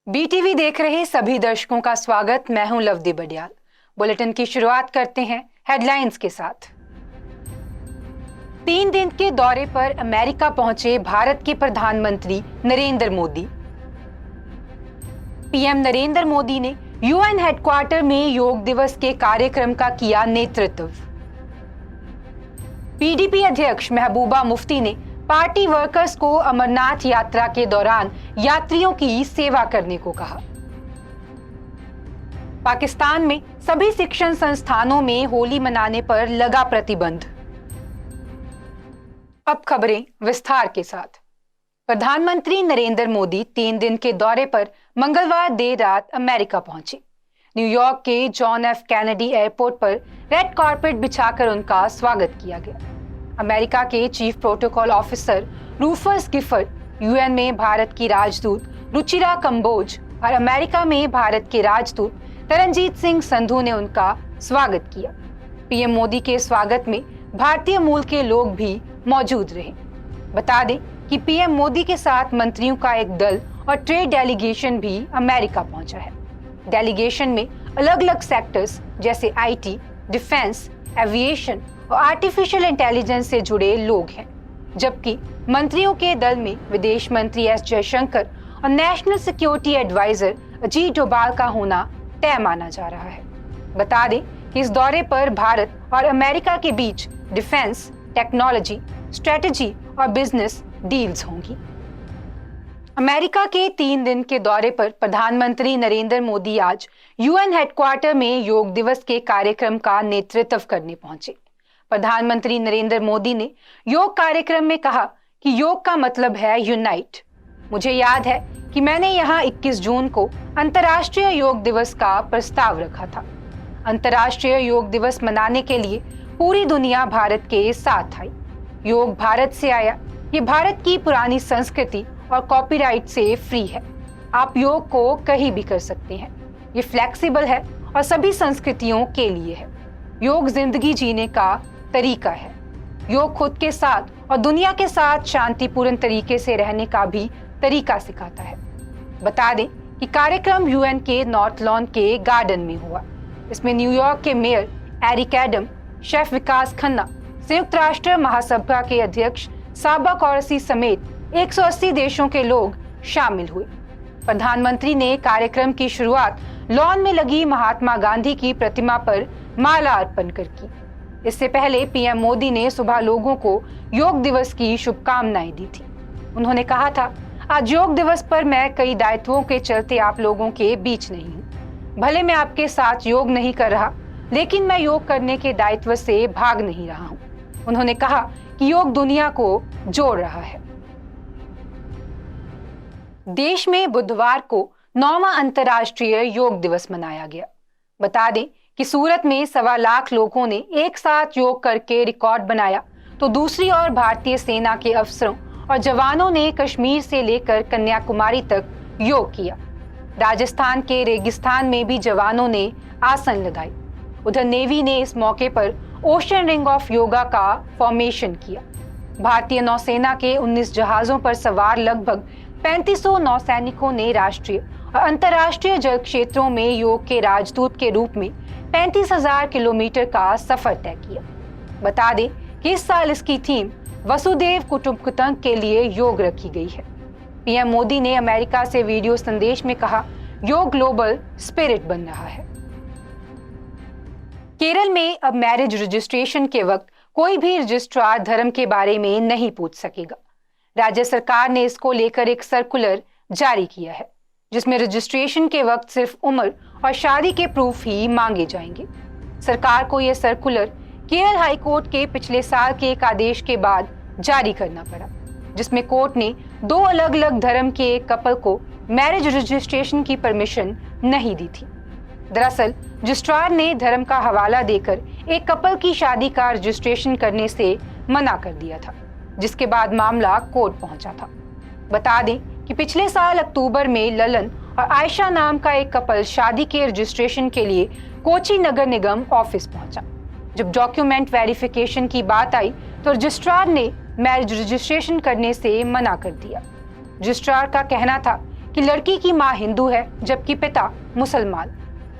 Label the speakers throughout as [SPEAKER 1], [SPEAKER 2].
[SPEAKER 1] BTV देख रहे सभी दर्शकों का स्वागत। मैं हूं लवदी बडियाल। बुलेटिन की शुरुआत करते हैं हेडलाइंस के साथ। 3 दिन के दौरे पर अमेरिका पहुंचे भारत के प्रधानमंत्री नरेंद्र मोदी। पीएम नरेंद्र मोदी ने यूएन हेडक्वार्टर में योग दिवस के कार्यक्रम का किया नेतृत्व। पीडीपी अध्यक्ष महबूबा मुफ्ती ने पार्टी वर्कर्स को अमरनाथ यात्रा के दौरान यात्रियों की सेवा करने को कहा। पाकिस्तान में सभी शिक्षण संस्थानों में होली मनाने पर लगा प्रतिबंध। अब खबरें विस्तार के साथ। प्रधानमंत्री नरेंद्र मोदी 3 दिन के दौरे पर मंगलवार देर रात अमेरिका पहुंचे। न्यूयॉर्क के जॉन एफ कैनेडी एयरपोर्ट पर रेड कार्पेट बिछाकर उनका स्वागत किया गया। अमेरिका के chief protocol officer Rufus Gifford, UN में भारत की राजदूत रुचिरा कंबोज और अमेरिका में भारत के राजदूत तरनजीत सिंह संधू ने उनका स्वागत किया। पीएम मोदी के स्वागत में भारतीय मूल के लोग भी मौजूद रहे। बता दें कि पीएम मोदी के साथ मंत्रियों का एक दल और ट्रेड डेलीगेशन भी अमेरिका पहुंचा है। डेलीगेशन में अलग अलग सेक्टर्स जैसे आईटी, डिफेंस, एविएशन और आर्टिफिशियल इंटेलिजेंस से जुड़े लोग हैं, जबकि मंत्रियों के दल में विदेश मंत्री एस जयशंकर और national security adviser Ajit Doval का होना तय माना जा रहा है। बता दें कि इस दौरे पर भारत और अमेरिका के बीच डिफेंस, टेक्नोलॉजी, स्ट्रेटजी और बिजनेस डील्स होंगी। अमेरिका के 3 दिन के दौरे पर प्रधानमंत्री नरेंद्र मोदी आज यूएन हेडक्वार्टर में योग दिवस के कार्यक्रम का नेतृत्व करने पहुंचे। प्रधानमंत्री नरेंद्र मोदी ने योग कार्यक्रम में कहा कि योग का मतलब है यूनाइट। मुझे याद है कि मैंने यहाँ 21 जून को अंतर्राष्ट्रीय योग दिवस का प्रस्ताव रखा था। अंतर्राष्ट्रीय योग दिवस मनाने के लिए पूरी दुनिया भारत के साथ आई। योग भारत से आया। ये भारत की पुरानी संस्कृति और कॉपीराइट से फ्री है। आप योग को कहीं भी कर सकते हैं। ये फ्लेक्सिबल है और सभी संस्कृतियों के लिए है। योग जिंदगी जीने का तरीका है। योग खुद के साथ और दुनिया के साथ शांतिपूर्ण तरीके से रहने का भी तरीका सिखाता है। बता दें कि कार्यक्रम यूएन के नॉर्थ लॉन के गार्डन में हुआ। इसमें न्यूयॉर्क के मेयर एरिक एडम, शेफ विकास खन्ना, संयुक्त राष्ट्र महासभा के अध्यक्ष साबा कौरसी समेत 180 देशों के लोग शामिल हुए। प्रधानमंत्री ने कार्यक्रम की शुरुआत लॉन में लगी महात्मा गांधी की प्रतिमा पर माला अर्पण कर की। इससे पहले पीएम मोदी ने सुबह लोगों को योग दिवस की शुभकामनाएं दी थी। उन्होंने कहा था, आज योग दिवस पर मैं कई दायित्वों के चलते आप लोगों के बीच नहीं हूँ। भले मैं आपके साथ योग नहीं कर रहा, लेकिन मैं योग करने के दायित्व से भाग नहीं रहा हूँ। उन्होंने कहा कि योग दुनिया को जोड़ रहा है। देश में बुधवार को 9वां अंतर्राष्ट्रीय योग दिवस मनाया गया। बता दें कि सूरत में 1.25 लाख लोगों ने एक साथ योग करके रिकॉर्ड बनाया, तो दूसरी ओर भारतीय सेना के अफसरों और जवानों ने कश्मीर से लेकर कन्याकुमारी तक योग किया। राजस्थान के रेगिस्तान में भी जवानों ने आसन लगाए। उधर नेवी ने इस मौके पर ओशन रिंग ऑफ योगा का फॉर्मेशन किया। भारतीय नौसेना के 19 जहाजों पर सवार लगभग 3500 नौसैनिकों ने राष्ट्रीय और अंतर्राष्ट्रीय जल क्षेत्रों में योग के राजदूत के रूप में 35,000 किलोमीटर का सफर तय किया। बता दें कि इस साल इसकी थीम वसुदेव कुटुंबकम के लिए योग रखी गई है। पीएम मोदी ने अमेरिका से वीडियो संदेश में कहा, योग ग्लोबल स्पिरिट बन रहा है। केरल में अब मैरिज रजिस्ट्रेशन के वक्त कोई भी रजिस्ट्रार धर्म के बारे में नहीं पूछ सकेगा। राज्य सरकार ने इसको लेकर एक सर्कुलर जारी किया है, जिसमें रजिस्ट्रेशन के वक्त सिर्फ उम्र और शादी के प्रूफ ही मांगे जाएंगे। सरकार को यह सर्कुलर केरल हाईकोर्ट के पिछले साल के एक आदेश के बाद जारी करना पड़ा, जिसमें कोर्ट ने 2 अलग अलग धर्म के एक कपल को मैरिज रजिस्ट्रेशन की परमिशन नहीं दी थी। दरअसल रजिस्ट्रार ने धर्म का हवाला देकर एक कपल की शादी का रजिस्ट्रेशन करने से मना कर दिया था, जिसके बाद मामला कोर्ट पहुंचा था। बता दें कि पिछले साल अक्टूबर में ललन और आयशा नाम का एक कपल शादी के रजिस्ट्रेशन के लिए कोची नगर निगम ऑफिस पहुंचा। जब डॉक्यूमेंट वेरिफिकेशन की बात आई तो रजिस्ट्रार ने मैरिज रजिस्ट्रेशन करने से मना कर दिया। रजिस्ट्रार का कहना था कि लड़की की मां हिंदू है जबकि पिता मुसलमान,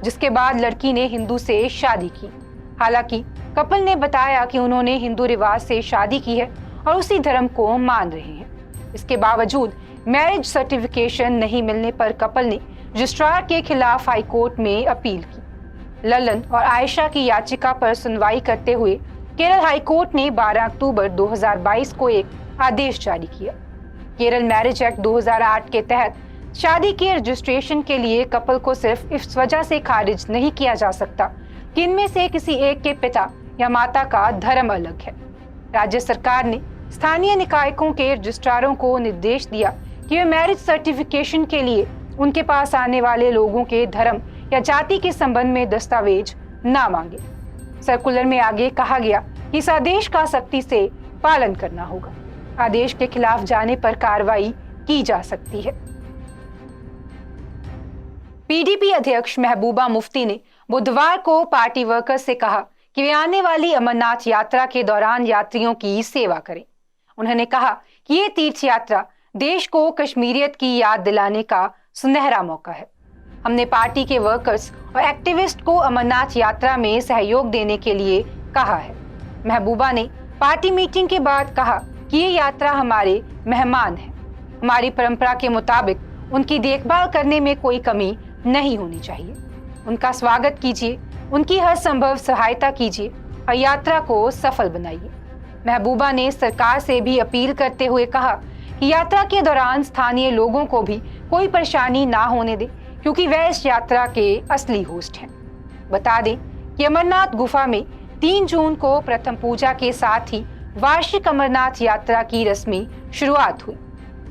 [SPEAKER 1] जिसके बाद लड़की ने हिंदू से शादी की। हालांकि कपल ने बताया कि उन्होंने हिंदू रिवाज से शादी की है और उसी धर्म को मान रहे हैं। इसके बावजूद मैरिज सर्टिफिकेशन नहीं मिलने पर कपल ने रजिस्ट्रार के खिलाफ हाईकोर्ट में अपील की। ललन और आयशा की याचिका पर सुनवाई करते हुए केरल हाईकोर्ट ने 12 अक्टूबर 2022 को एक आदेश जारी किया। केरल मैरिज एक्ट 2008 के तहत शादी के रजिस्ट्रेशन के लिए कपल को सिर्फ इस वजह से खारिज नहीं किया जा सकता कि इनमें से किसी एक के पिता या माता का धर्म अलग है। राज्य सरकार ने स्थानीय निकायों के रजिस्ट्रारों को निर्देश दिया कि वे मैरिज सर्टिफिकेशन के लिए उनके पास आने वाले लोगों के धर्म या जाति के संबंध में दस्तावेज ना मांगे। सर्कुलर में आगे कहा गया कि इस आदेश का सख्ती से पालन करना होगा। आदेश के खिलाफ जाने पर कार्रवाई की जा सकती है। पीडीपी अध्यक्ष महबूबा मुफ्ती ने बुधवार को पार्टी वर्कर्स से कहा कि वे आने वाली अमरनाथ यात्रा के दौरान यात्रियों की सेवा करें। उन्होंने कहा कि ये तीर्थ यात्रा देश को कश्मीरियत की याद दिलाने का सुनहरा मौका है। हमने पार्टी के वर्कर्स और एक्टिविस्ट को अमरनाथ यात्रा में सहयोग देने के लिए कहा है। महबूबा ने पार्टी मीटिंग के बाद कहा कि ये यात्रा हमारे मेहमान है। हमारी परंपरा के मुताबिक उनकी देखभाल करने में कोई कमी नहीं होनी चाहिए। उनका स्वागत कीजिए, उनकी हर संभव सहायता कीजिए और यात्रा को सफल बनाइए। महबूबा ने सरकार से भी अपील करते हुए कहा कि यात्रा के दौरान स्थानीय लोगों को भी कोई परेशानी ना होने दे, क्योंकि वह इस यात्रा के असली होस्ट हैं। बता दें कि अमरनाथ गुफा में 3 जून को प्रथम पूजा के साथ ही वार्षिक अमरनाथ यात्रा की रस्मी शुरुआत हुई।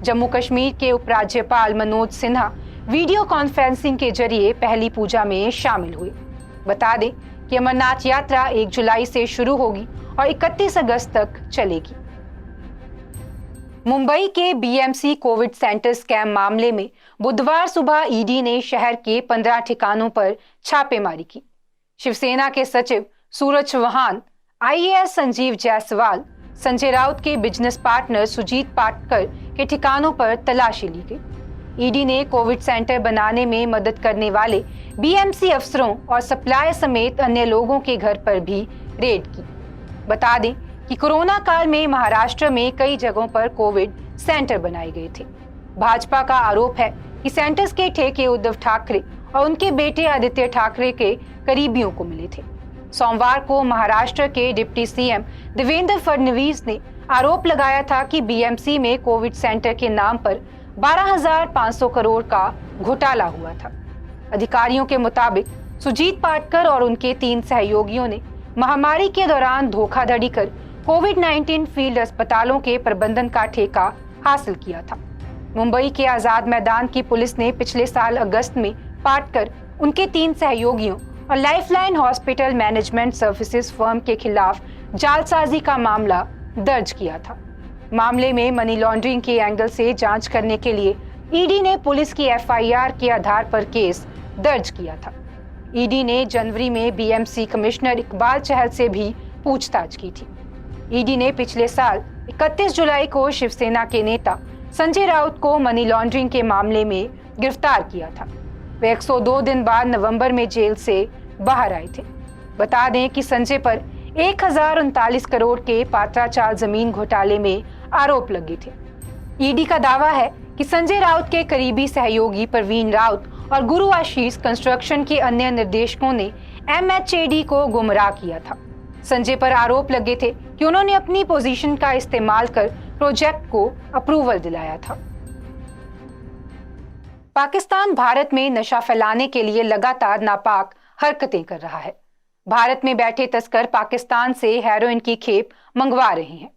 [SPEAKER 1] जम्मू कश्मीर के उपराज्यपाल मनोज सिन्हा वीडियो कॉन्फ्रेंसिंग के जरिए पहली पूजा में शामिल हुए। बता दें कि अमरनाथ यात्रा 1 जुलाई से शुरू होगी और 31 अगस्त तक चलेगी। मुंबई के बीएमसी कोविड सेंटर स्कैम मामले में बुधवार सुबह ईडी ने शहर के 15 ठिकानों पर छापेमारी की। शिवसेना के सचिव सूरज चौहान, आईएएस संजीव जायसवाल, संजय राउत के बिजनेस पार्टनर सुजीत पाटकर के ठिकानों पर तलाशी ली गई। ईडी ने कोविड सेंटर बनाने में मदद करने वाले बीएमसी अफसरों और सप्लायर समेत अन्य लोगों के घर पर भी रेड की। बता दें कि कोरोना काल में महाराष्ट्र में कई जगहों पर कोविड सेंटर बनाए गए थे। भाजपा का आरोप है कि सेंटर्स के ठेके उद्धव ठाकरे और उनके बेटे आदित्य ठाकरे के करीबियों को मिले थे। सोमवार को महाराष्ट्र के डिप्टी सीएम देवेंद्र फडणवीस ने आरोप लगाया था कि बीएमसी में कोविड सेंटर के नाम पर 12,500 करोड़ का घोटाला हुआ था। अधिकारियों के मुताबिक सुजीत पाटकर और उनके 3 सहयोगियों ने महामारी के दौरान धोखाधड़ी कर कोविड-19 फील्ड अस्पतालों के प्रबंधन का ठेका हासिल किया था। मुंबई के आजाद मैदान की पुलिस ने पिछले साल अगस्त में पाटकर, उनके 3 सहयोगियों और lifeline hospital management services firm के खिलाफ जालसाजी का मामला दर्ज किया था। मामले में मनी लॉन्ड्रिंग के एंगल से जांच करने के लिए ईडी ने पुलिस की एफआईआर के आधार पर केस दर्ज किया था। ईडी ने जनवरी में बीएमसी कमिश्नर इकबाल चहल से भी पूछताछ की थी। ईडी ने पिछले साल 31 जुलाई को शिवसेना के नेता संजय राउत को मनी लॉन्ड्रिंग के मामले में गिरफ्तार किया था। वे 102 दिन बाद नवंबर में जेल से बाहर आए थे। बता दें कि संजय पर 1039 करोड़ के पात्राचाल जमीन घोटाले में आरोप लगे थे। ईडी का दावा है कि संजय राउत के करीबी सहयोगी प्रवीण राउत और गुरु आशीष कंस्ट्रक्शन के अन्य निर्देशकों ने एमएचएडी को गुमराह किया था। संजय पर आरोप लगे थे कि उन्होंने अपनी पोजीशन का इस्तेमाल कर प्रोजेक्ट को अप्रूवल दिलाया था। पाकिस्तान भारत में नशा फैलाने के लिए लगातार नापाक हरकतें कर रहा है। भारत में बैठे तस्कर पाकिस्तान से हेरोइन की खेप मंगवा रहे हैं।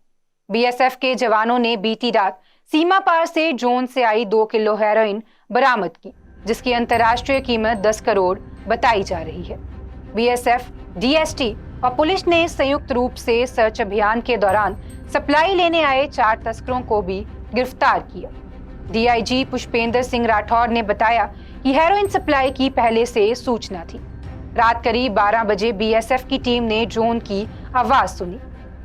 [SPEAKER 1] बीएसएफ के जवानों ने बीती रात सीमा पार से ड्रोन से आई 2 किलो हेरोइन बरामद की, जिसकी अंतर्राष्ट्रीय कीमत 10 करोड़ बताई जा रही है। बीएसएफ, डीएसटी और पुलिस ने संयुक्त रूप से सर्च अभियान के दौरान सप्लाई लेने आए 4 तस्करों को भी गिरफ्तार किया। डीआईजी पुष्पेंद्र सिंह राठौर ने बताया कि हेरोइन सप्लाई की पहले से सूचना थी। रात करीब 12 बजे बीएसएफ की टीम ने ड्रोन की आवाज सुनी।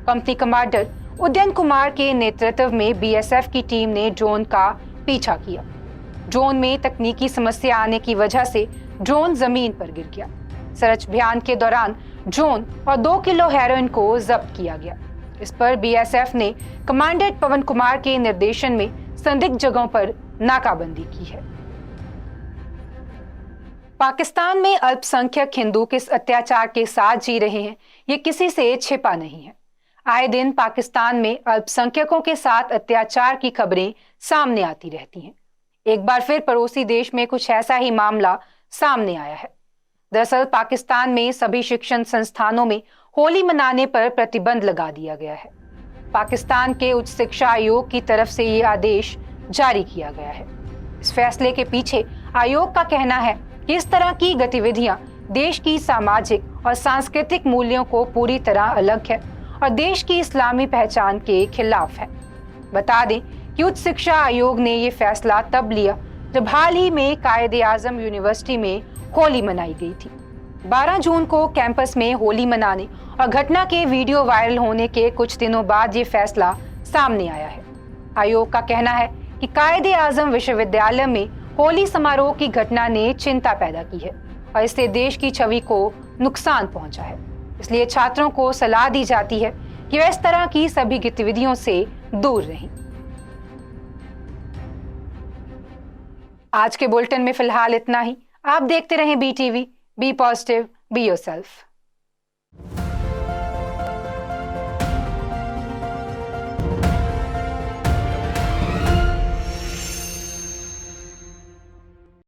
[SPEAKER 1] कंपनी कमांडर उदयन कुमार के नेतृत्व में बीएसएफ की टीम ने ड्रोन का पीछा किया। ड्रोन में तकनीकी समस्या आने की वजह से ड्रोन जमीन पर गिर गया। सर्च अभियान के दौरान ड्रोन और 2 किलो हेरोइन को जब्त किया गया। इस पर बीएसएफ ने कमांडेंट पवन कुमार के निर्देशन में संदिग्ध जगहों पर नाकाबंदी की है। पाकिस्तान में अल्पसंख्यक हिंदू किस अत्याचार के साथ जी रहे हैं, ये किसी से छिपा नहीं है। आए दिन पाकिस्तान में अल्पसंख्यकों के साथ अत्याचार की खबरें सामने आती रहती हैं। एक बार फिर पड़ोसी देश में कुछ ऐसा ही मामला सामने आया है। दरअसल पाकिस्तान में सभी शिक्षण संस्थानों में होली मनाने पर प्रतिबंध लगा दिया गया है। पाकिस्तान के उच्च शिक्षा आयोग की तरफ से ये आदेश जारी किया गया है। इस फैसले के पीछे आयोग का कहना है कि इस तरह की गतिविधियां देश की सामाजिक और सांस्कृतिक मूल्यों को पूरी तरह अलग है और देश की इस्लामी पहचान के खिलाफ है। बता दें कि उच्च शिक्षा आयोग ने ये फैसला तब लिया जब हाल ही में कायद-ए-आजम यूनिवर्सिटी में होली मनाई गई थी। 12 जून को कैंपस में होली मनाने और घटना के वीडियो वायरल होने के कुछ दिनों बाद ये फैसला सामने आया है। आयोग का कहना है कि कायद-ए-आजम विश्वविद्यालय में होली समारोह की घटना ने चिंता पैदा की है और इससे देश की छवि को नुकसान पहुंचा है। इसलिए छात्रों को सलाह दी जाती है कि वे इस तरह की सभी गतिविधियों से दूर रहें। आज के बुलेटिन में फिलहाल इतना ही। आप देखते रहें BTV, be positive, be yourself.